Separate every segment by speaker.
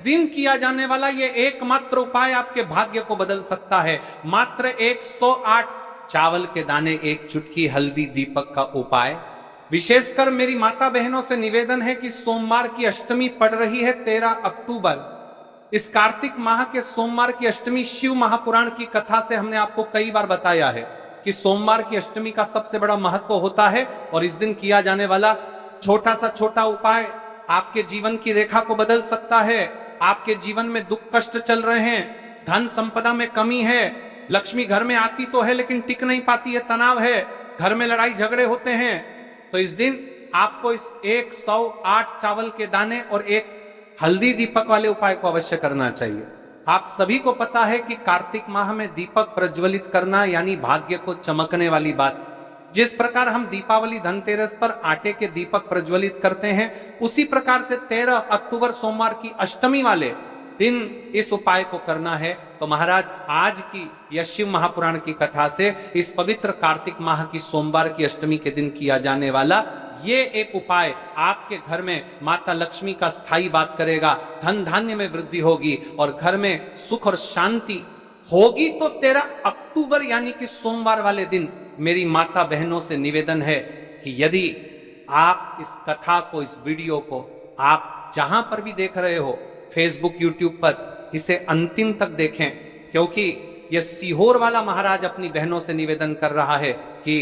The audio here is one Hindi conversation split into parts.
Speaker 1: दिन किया जाने वाला ये एकमात्र उपाय आपके भाग्य को बदल सकता है। मात्र 108 चावल के दाने, एक चुटकी हल्दी, दीपक का उपाय। विशेषकर मेरी माता बहनों से निवेदन है कि सोमवार की अष्टमी पड़ रही है 13 अक्टूबर। इस कार्तिक माह के सोमवार की अष्टमी शिव महापुराण की कथा से हमने आपको कई बार बताया है कि सोमवार की अष्टमी का सबसे बड़ा महत्व होता है और इस दिन किया जाने वाला छोटा सा छोटा उपाय आपके जीवन की रेखा को बदल सकता है। आपके जीवन में दुख कष्ट चल रहे हैं, धन संपदा में कमी है, लक्ष्मी घर में आती तो है लेकिन टिक नहीं पाती है, तनाव है, घर में लड़ाई झगड़े होते हैं, तो इस दिन आपको इस 108 चावल के दाने और एक हल्दी दीपक वाले उपाय को अवश्य करना चाहिए। आप सभी को पता है कि कार्तिक माह में दीपक प्रज्वलित करना यानी भाग्य को चमकने वाली बात। जिस प्रकार हम दीपावली धनतेरस पर आटे के दीपक प्रज्वलित करते हैं, उसी प्रकार से 13 अक्टूबर सोमवार की अष्टमी वाले दिन इस उपाय को करना है। तो महाराज आज की यह शिव महापुराण की कथा से इस पवित्र कार्तिक माह की सोमवार की अष्टमी के दिन किया जाने वाला ये एक उपाय आपके घर में माता लक्ष्मी का स्थायी बात करेगा, धन धान्य में वृद्धि होगी और घर में सुख और शांति होगी। तो 13 अक्टूबर यानी कि सोमवार वाले दिन मेरी माता बहनों से निवेदन है कि यदि आप इस कथा को, इस वीडियो को आप जहां पर भी देख रहे हो, फेसबुक, यूट्यूब पर, इसे अंतिम तक देखें, क्योंकि यह सीहोर वाला महाराज अपनी बहनों से निवेदन कर रहा है कि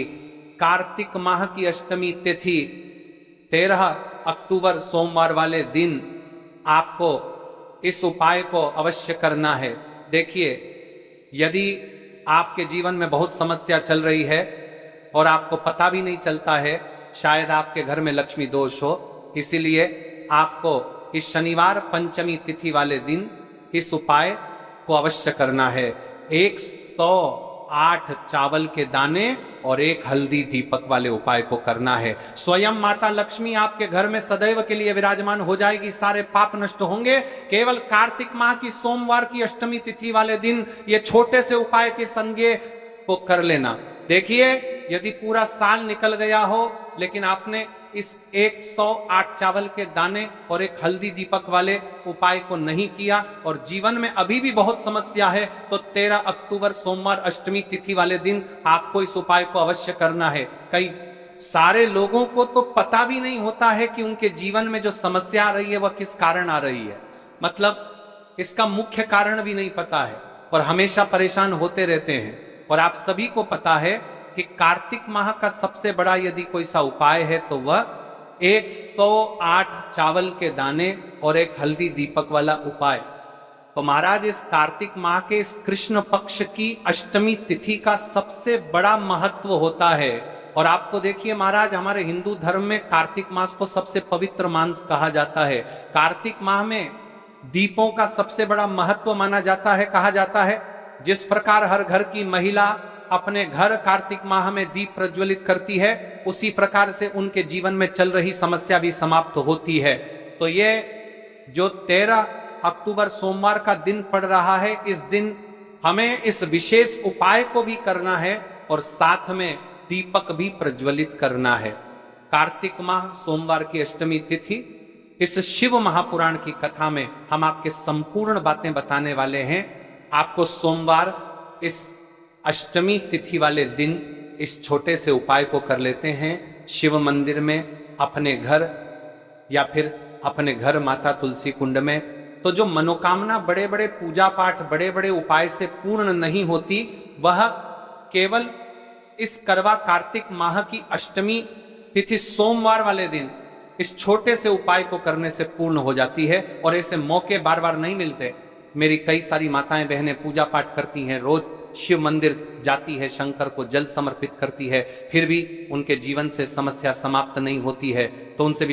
Speaker 1: कार्तिक माह की अष्टमी तिथि 13 अक्टूबर सोमवार वाले दिन आपको इस उपाय को अवश्य करना है। देखिए, यदि आपके जीवन में बहुत समस्या चल रही है और आपको पता भी नहीं चलता है, शायद आपके घर में लक्ष्मी दोष हो, इसीलिए आपको इस शनिवार पंचमी तिथि वाले दिन इस उपाय को अवश्य करना है। 108 चावल के दाने और एक हल्दी दीपक वाले उपाय को करना है। स्वयं माता लक्ष्मी आपके घर में सदैव के लिए विराजमान हो जाएगी, सारे पाप नष्ट होंगे। केवल कार्तिक माह की सोमवार की अष्टमी तिथि वाले दिन ये छोटे से उपाय के संज्ञे को कर लेना। देखिए, यदि पूरा साल निकल गया हो लेकिन आपने इस 108 चावल के दाने और एक हल्दी दीपक वाले उपाय को नहीं किया और जीवन में अभी भी बहुत समस्या है, तो 13 अक्टूबर सोमवार अष्टमी तिथि वाले दिन आपको इस उपाय को अवश्य करना है। कई सारे लोगों को तो पता भी नहीं होता है कि उनके जीवन में जो समस्या आ रही है वह किस कारण आ रही है, मतलब इसका मुख्य कारण भी नहीं पता है और हमेशा परेशान होते रहते हैं। और आप सभी को पता है कि कार्तिक माह का सबसे बड़ा यदि कोई सा उपाय है तो वह 108 चावल के दाने और एक हल्दी दीपक वाला उपाय। तो महाराज इस कार्तिक माह के इस कृष्ण पक्ष की अष्टमी तिथि का सबसे बड़ा महत्व होता है। और आपको देखिए महाराज, हमारे हिंदू धर्म में कार्तिक मास को सबसे पवित्र मास कहा जाता है। कार्तिक माह में दीपों का सबसे बड़ा महत्व माना जाता है। कहा जाता है जिस प्रकार हर घर की महिला अपने घर कार्तिक माह में दीप प्रज्वलित करती है, उसी प्रकार से उनके जीवन में चल रही समस्या भी समाप्त होती है। तो ये जो 13 अक्टूबर सोमवार का दिन पड़ रहा है, इस दिन हमें इस विशेष उपाय को भी करना है और साथ में दीपक भी प्रज्वलित करना है। कार्तिक माह सोमवार की अष्टमी तिथि, इस शिव महापुराण की कथा में हम आपके संपूर्ण बातें बताने वाले हैं। आपको सोमवार इस अष्टमी तिथि वाले दिन इस छोटे से उपाय को कर लेते हैं। शिव मंदिर में, अपने घर या फिर अपने घर माता तुलसी कुंड में। तो जो मनोकामना बड़े बड़े पूजा पाठ, बड़े बड़े उपाय से पूर्ण नहीं होती, वह केवल इस करवा कार्तिक माह की अष्टमी तिथि सोमवार वाले दिन इस छोटे से उपाय को करने से पूर्ण हो जाती है। और ऐसे मौके बार बार नहीं मिलते। मेरी कई सारी माताएं बहनें पूजा पाठ करती हैं, रोज शिव मंदिर जाती है, शंकर को जल समर्पित करती है, फिर भी उनके जीवन से समस्या समाप्त नहीं होती है। तो उनसे